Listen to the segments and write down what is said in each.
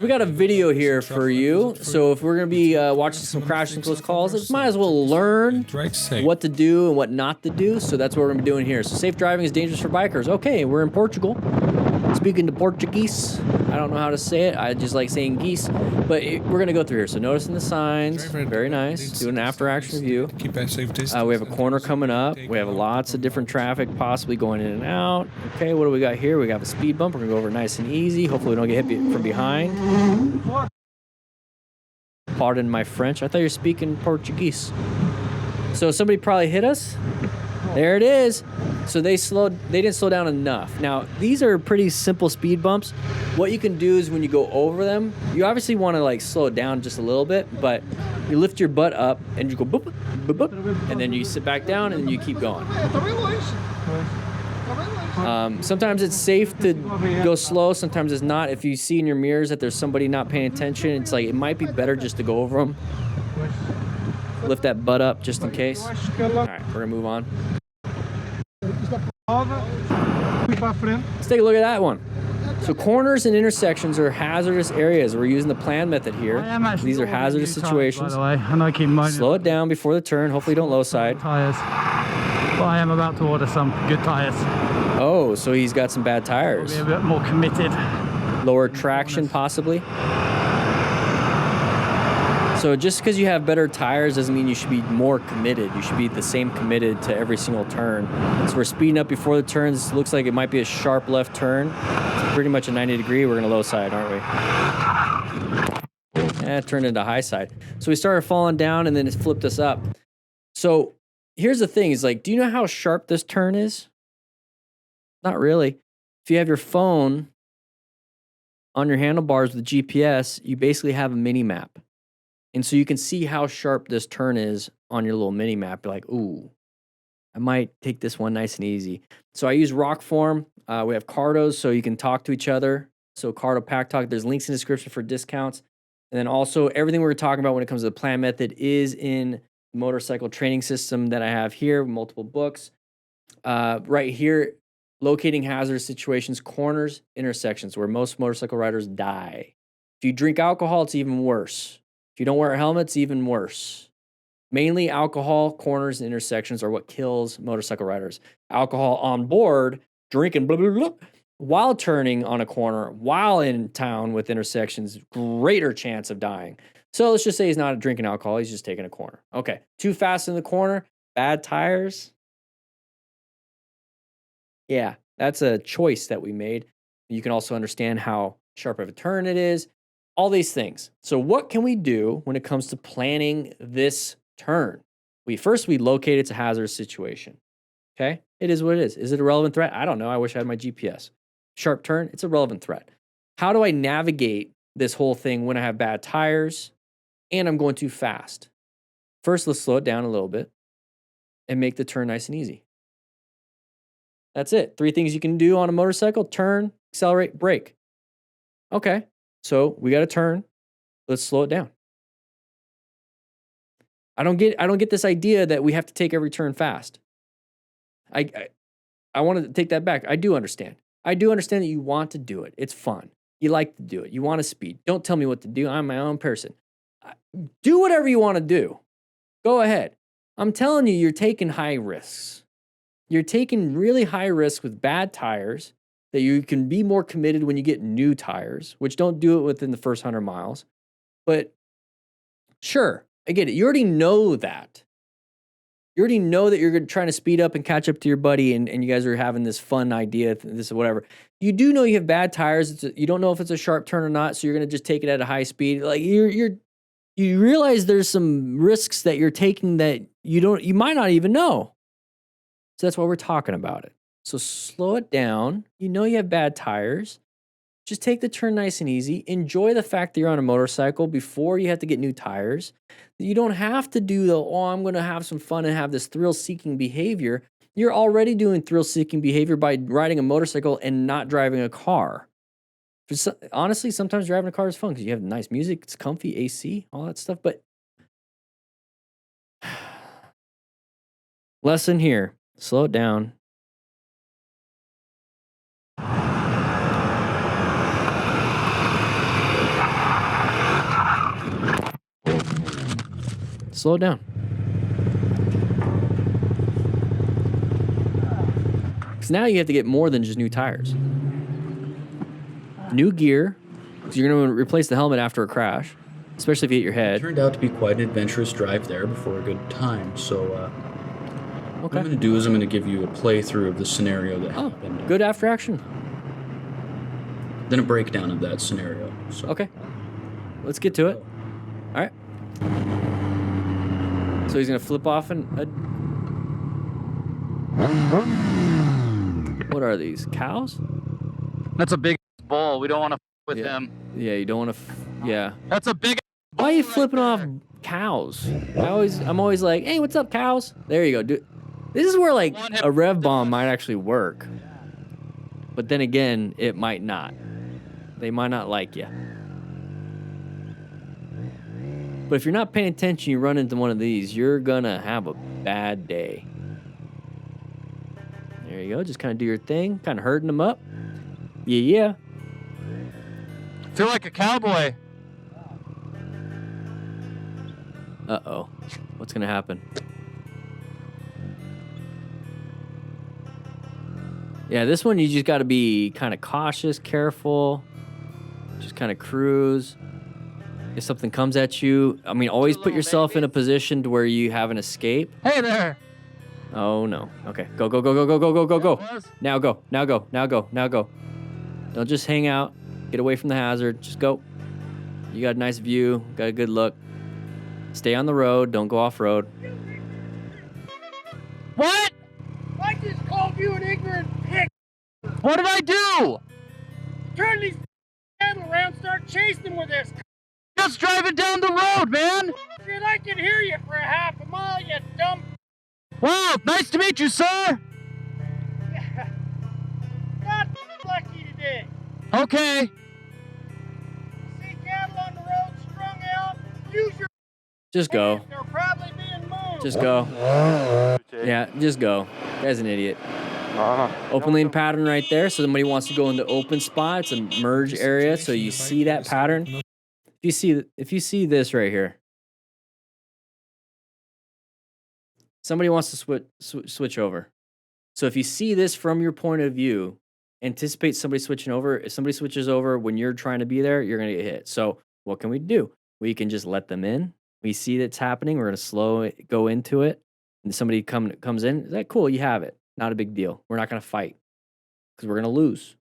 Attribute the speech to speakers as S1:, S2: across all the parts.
S1: We got a video here for you, so if we're going to be watching some crash and close calls, it might as well learn what to do and what not to do, so that's what we're going to be doing here. So safe driving is dangerous for bikers. Okay, we're in Portugal. Speaking to Portuguese, I don't know how to say it, I just like saying geese, but we're going to go through here. So noticing the signs, very nice, doing an after action review. We have a corner coming up, we have lots of different traffic possibly going in and out. Okay, what do we got here? We got a speed bump, we're going to go over nice and easy, hopefully we don't get hit from behind. Pardon my French, I thought you were speaking Portuguese. So somebody probably hit us. There it is. So they didn't slow down enough. Now, these are pretty simple speed bumps. What you can do is when you go over them, you obviously want to like slow it down just a little bit, but you lift your butt up and you go boop, boop, boop, and then you sit back down and then you keep going. Sometimes it's safe to go slow, sometimes it's not. If you see in your mirrors that there's somebody not paying attention, it's like it might be better just to go over them. Lift that butt up just in case. All right, we're gonna move on. Let's take a look at that one. So corners and intersections are hazardous areas. We're using the plan method here. These are hazardous situations. Slow it down before the turn. Hopefully you don't low side.
S2: Tires. Well, I am about to order some good tires.
S1: Oh, so he's got some bad tires.
S2: Be a bit more committed.
S1: Lower traction possibly. So just because you have better tires doesn't mean you should be more committed. You should be the same committed to every single turn. So we're speeding up before the turns. Looks like it might be a sharp left turn. It's pretty much a 90 degree. We're gonna low side, aren't we? It turned into high side. So we started falling down and then it flipped us up. So here's the thing is like, do you know how sharp this turn is? Not really. If you have your phone on your handlebars with GPS, you basically have a mini map. And so you can see how sharp this turn is on your little mini map. You're like, ooh, I might take this one nice and easy. So I use rock form. We have Cardos so you can talk to each other. So Cardo Pack Talk, there's links in the description for discounts. And then also everything we're talking about when it comes to the plan method is in the motorcycle training system that I have here, multiple books. Right here, locating hazardous situations, corners, intersections, where most motorcycle riders die. If you drink alcohol, it's even worse. If you don't wear helmets, even worse. Mainly alcohol, corners, and intersections are what kills motorcycle riders. Alcohol on board, drinking, blah, blah, blah, while turning on a corner, while in town with intersections, greater chance of dying. So let's just say he's not drinking alcohol, he's just taking a corner. Okay, too fast in the corner, bad tires. Yeah, that's a choice that we made. You can also understand how sharp of a turn it is. All these things. So what can we do when it comes to planning this turn? First we locate it's a hazardous situation. Okay? It is what it is. Is it a relevant threat? I don't know. I wish I had my GPS. Sharp turn, it's a relevant threat. How do I navigate this whole thing when I have bad tires and I'm going too fast? First, let's slow it down a little bit and make the turn nice and easy. That's it. 3 things you can do on a motorcycle: turn, accelerate, brake. Okay. So we got to turn. Let's slow it down. I don't get this idea that we have to take every turn fast. I want to take that back. I do understand. I do understand that you want to do it. It's fun. You like to do it. You want to speed. Don't tell me what to do. I'm my own person. Do whatever you want to do. Go ahead. I'm telling you, you're taking high risks. You're taking really high risks with bad tires that you can be more committed when you get new tires, which don't do it within the first 100 miles. But sure, I get it. You already know that. You already know that you're trying to speed up and catch up to your buddy and you guys are having this fun idea, this whatever. You do know you have bad tires. You don't know if it's a sharp turn or not, so you're going to just take it at a high speed. Like you realize there's some risks that you're taking that you might not even know. So that's why we're talking about it. So slow it down. You know you have bad tires. Just take the turn nice and easy. Enjoy the fact that you're on a motorcycle before you have to get new tires. You don't have to do I'm going to have some fun and have this thrill-seeking behavior. You're already doing thrill-seeking behavior by riding a motorcycle and not driving a car. Honestly, sometimes driving a car is fun because you have nice music, it's comfy, AC, all that stuff. But lesson here, slow it down. Slow it down. Because now you have to get more than just new tires. New gear, because you're going to replace the helmet after a crash, especially if you hit your head.
S3: It turned out to be quite an adventurous drive there before a good time, so what I'm going to do is I'm going to give you a playthrough of the scenario that happened.
S1: Good after action.
S3: Then a breakdown of that scenario. So.
S1: Okay. Let's get to it. All right. So he's going to flip off What are these? Cows?
S2: That's a big bull. We don't want to with him.
S1: Yeah, you don't want to. Yeah.
S2: That's a big.
S1: Why are you flipping off cows? I'm always like, hey, what's up, cows? There you go. Dude, this is where like a rev bomb might actually work, but then again, it might not. They might not like you. But if you're not paying attention, you run into one of these, you're gonna have a bad day. There you go. Just kind of do your thing, kind of herding them up. Yeah.
S2: Feel like a cowboy.
S1: Uh-oh. What's gonna happen? Yeah, this one you just gotta be kind of cautious, careful. Just kind of cruise. If something comes at you, I mean, always put yourself in a position to where you have an escape.
S2: Hey there.
S1: Oh no. Okay. Go. Now go. Don't just hang out. Get away from the hazard. Just go. You got a nice view. Got a good look. Stay on the road. Don't go off road.
S2: What?
S4: I just called you an ignorant pig.
S2: What did I do?
S4: Turn these cattle around, start chasing them with this.
S2: Just driving down the road, man.
S4: Shit, I can hear you for a half a mile, you dumb.
S2: Wow, nice to meet you, sir.
S4: Got lucky today.
S2: Okay.
S4: See cattle on the road strung out. Use your.
S1: Just go.
S4: They're probably being moved.
S1: Just go. Yeah, just go. Guy's an idiot. Open lane pattern right there. So somebody wants to go into open spot. It's a merge area. So you see that pattern. If you see this right here, somebody wants to switch over. So if you see this from your point of view, anticipate somebody switching over. If somebody switches over when you're trying to be there, you're going to get hit. So what can we do? We can just let them in. We see that's happening. We're going to go into it. And somebody comes in. Is that cool? You have it. Not a big deal. We're not going to fight because we're going to lose.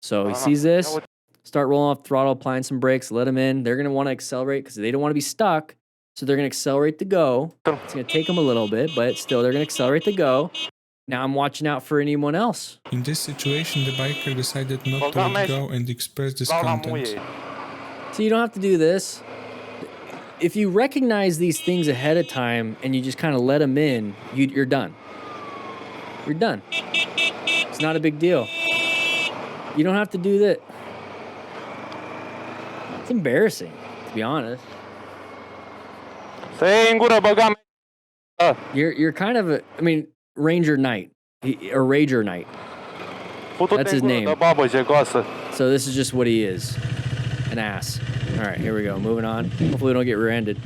S1: So he sees this. Start rolling off throttle, applying some brakes, let them in. They're going to want to accelerate because they don't want to be stuck. So they're going to accelerate to go. It's going to take them a little bit, but still they're going to accelerate to go. Now I'm watching out for anyone else.
S5: In this situation, the biker decided not to let go and express discontent.
S1: So you don't have to do this. If you recognize these things ahead of time and you just kind of let them in, you're done. You're done. It's not a big deal. You don't have to do that. It's embarrassing, to be honest. You're kind of a, Ranger Knight, or Rager Knight. That's his name. So this is just what he is, an ass. All right, here we go. Moving on. Hopefully we don't get rear-ended.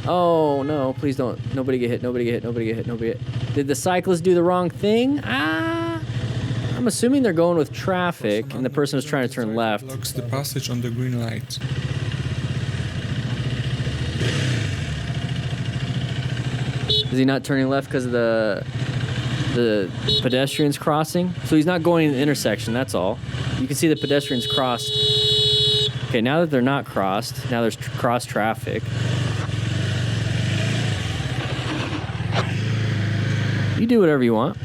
S1: Oh no! Please don't. Nobody get hit. Nobody get hit. Did the cyclist do the wrong thing? I'm assuming they're going with traffic, and the person is trying to turn left.
S5: Blocks the passage on the green light.
S1: Is he not turning left because of the pedestrians crossing? So he's not going in the intersection, that's all. You can see the pedestrians crossed. Okay, now that they're not crossed, now there's cross traffic. You do whatever you want.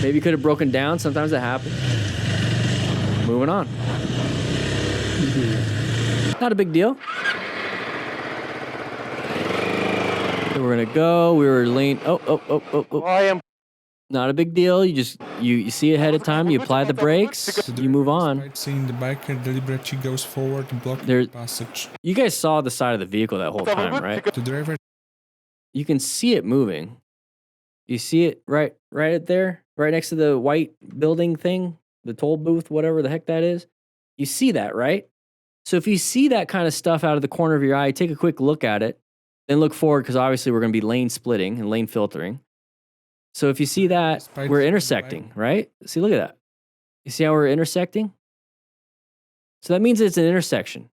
S1: Maybe you could have broken down. Sometimes that happens. Moving on. Not a big deal. So we're gonna go. We were lane. Oh. Not a big deal. You just you see ahead of time. You apply the brakes. You move on.
S5: Despite seeing the biker deliberately goes forward and blocking the passage.
S1: You guys saw the side of the vehicle that whole time, right?
S5: The driver.
S1: You can see it moving. You see it right there, right next to the white building thing, the toll booth, whatever the heck that is. You see that, right? So if you see that kind of stuff out of the corner of your eye, take a quick look at it. Then look forward because obviously we're going to be lane splitting and lane filtering. So if you see that,
S5: Despite
S1: we're
S5: the
S1: intersecting, right? See, look at that. You see how we're intersecting? So that means it's an intersection,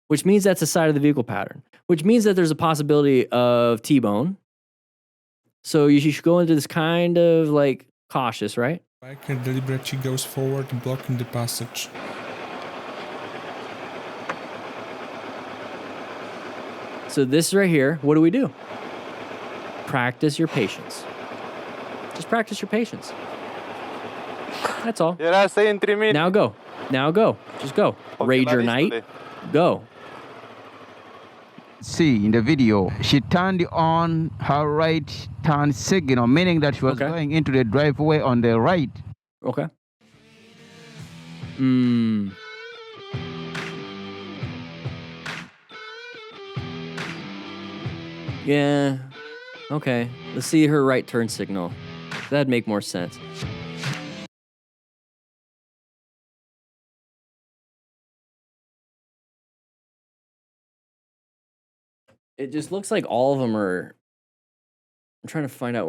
S1: which means that's the side of the vehicle pattern, which means that there's a possibility of T-bone. So you should go into this kind of like cautious, right?
S5: biker deliberately goes forward, blocking the passage.
S1: So this right here, what do? Practice your patience. Just practice your patience. That's all. Now go. Now go. Just go. Rage your night. Go.
S6: See in the video, she turned on her right turn signal, meaning that she was going into the driveway on the right.
S1: Okay. Yeah. Okay. Let's see her right turn signal. That'd make more sense. It just looks like all of them are... I'm trying to find out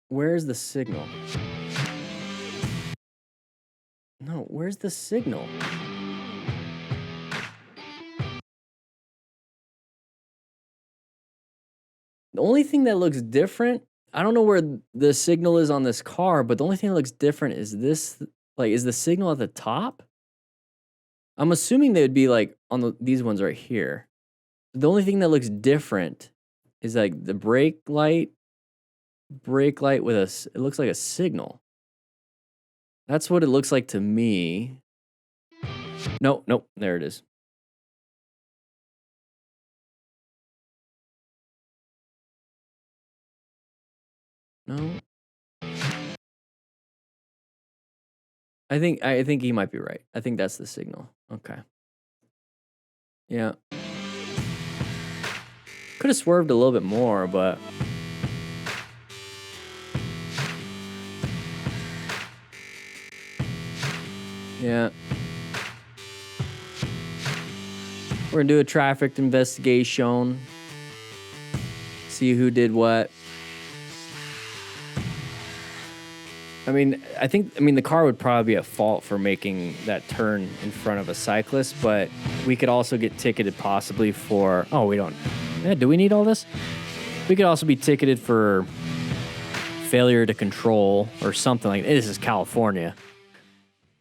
S1: where's the signal? No, where's the signal? The only thing that looks different, I don't know where the signal is on this car, but the only thing that looks different is this, like, is the signal at the top? I'm assuming they would be like on these ones right here. The only thing that looks different is like the brake light with it looks like a signal. That's what it looks like to me. Nope, there it is. No. I think he might be right. I think that's the signal. Okay. Yeah. Could have swerved a little bit more, but yeah. We're gonna do a traffic investigation. See who did what. I mean, the car would probably be at fault for making that turn in front of a cyclist, but we could also get ticketed possibly for, we don't. Yeah, do we need all this? We could also be ticketed for failure to control or something like that. This is California.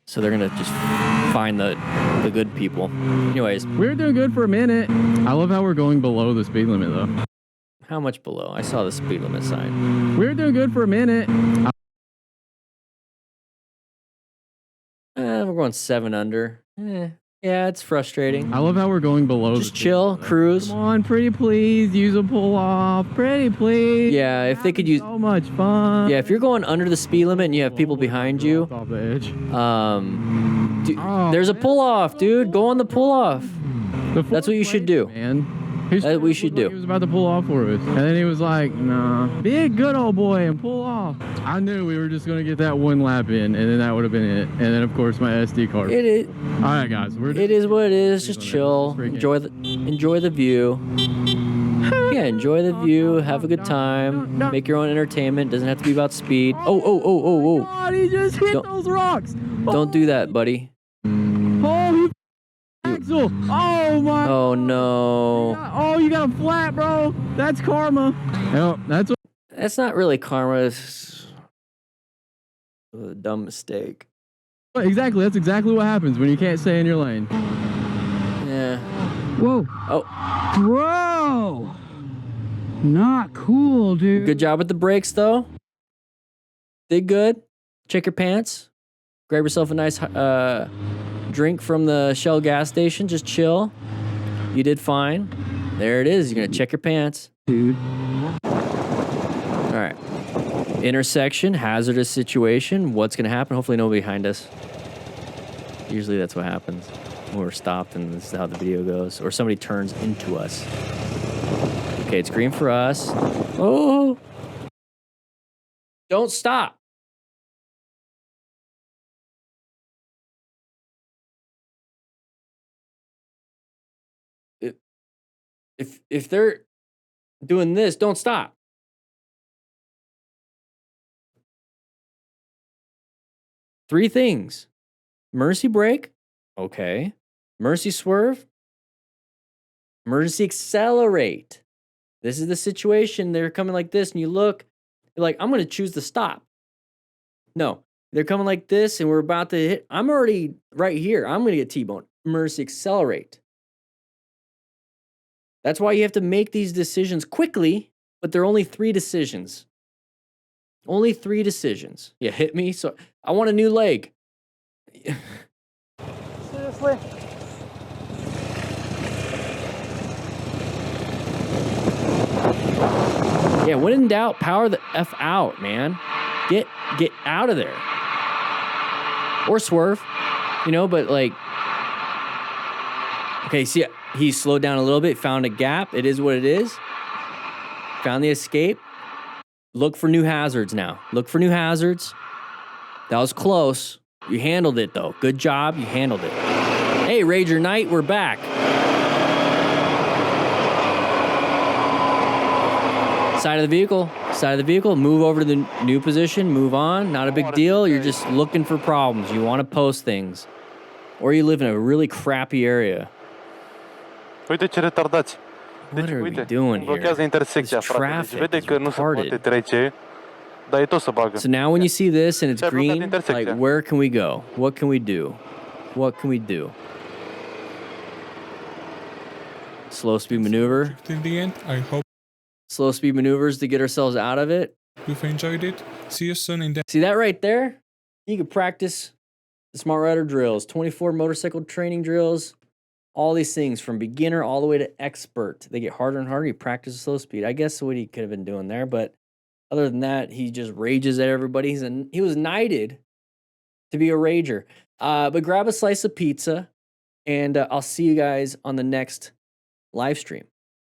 S1: So they're going to just find the good people. Anyways.
S2: We're doing good for a minute. I love how we're going below the speed limit, though.
S1: How much below? I saw the speed limit sign.
S2: We're doing good for a minute.
S1: We're going 7 under. Yeah, it's frustrating.
S2: I love how we're going below.
S1: Just chill, cruise.
S2: Come on, pretty please, use a pull off. Pretty please.
S1: Yeah, if they could use
S2: so much fun.
S1: Yeah, if you're going under the speed limit and you have people behind you,
S2: off the edge.
S1: There's a pull off, dude. Go on the pull off. That's what you should do.
S2: Man.
S1: That we should do.
S2: He was about to pull off for us. And then he was like, nah, be a good old boy and pull off. I knew we were just going to get that one lap in, and then that would have been it. And then, of course, my SD card.
S1: It is.
S2: All right, guys.
S1: It is what it is. Just chill. Enjoy the view. Yeah, enjoy the view. Have a good time. Make your own entertainment. Doesn't have to be about speed. Oh.
S2: God, he just hit those rocks.
S1: Don't do that, buddy.
S2: Axel. Oh, my.
S1: Oh, no.
S2: Oh, you got a flat, bro. That's karma. Yep,
S1: That's not really karma. It's a dumb mistake.
S2: Exactly. That's exactly what happens when you can't stay in your lane.
S1: Yeah.
S2: Whoa.
S1: Oh.
S2: Bro. Not cool, dude.
S1: Good job with the brakes, though. Did good. Check your pants. Grab yourself a nice drink from the Shell gas station. Just chill. You did fine. There it is. You're going to check your pants.
S2: Dude.
S1: All right. Intersection, hazardous situation. What's going to happen? Hopefully nobody behind us. Usually that's what happens when we're stopped, and this is how the video goes. Or somebody turns into us. Okay, it's green for us. Oh! Don't stop. If they're doing this, don't stop. Three things. Mercy brake. Okay. Mercy swerve. Emergency accelerate. This is the situation. They're coming like this, and you look, you're like, I'm going to choose to stop. No, they're coming like this, and we're about to hit. I'm already right here. I'm going to get T-boned. Emergency accelerate. That's why you have to make these decisions quickly, but there are only 3 decisions. Only 3 decisions. Yeah, hit me. So I want a new leg.
S4: Seriously?
S1: Yeah, when in doubt, power the F out, man. Get out of there. Or swerve, but like, okay, see, he slowed down a little bit, found a gap. It is what it is. Found the escape. Look for new hazards now. Look for new hazards. That was close. You handled it, though. Good job. You handled it. Hey, Rager Knight, we're back. Side of the vehicle, move over to the new position, move on. Not a big deal. You're just looking for problems. You want to post things. Or you live in a really crappy area. What are we doing here? This traffic is retarded. So now when you see this and it's green, like, where can we go? What can we do? What can we do? Slow speed maneuver.
S5: In the end, I hope
S1: Slow speed maneuvers to get ourselves out of it.
S5: you've enjoyed it. See you soon in the
S1: See that right there? You can practice the Smart Rider drills, 24 motorcycle training drills, all these things from beginner all the way to expert. They get harder and harder. You practice slow speed. I guess what he could have been doing there, but other than that, he just rages at everybody. He was knighted to be a rager. But grab a slice of pizza, and I'll see you guys on the next live stream.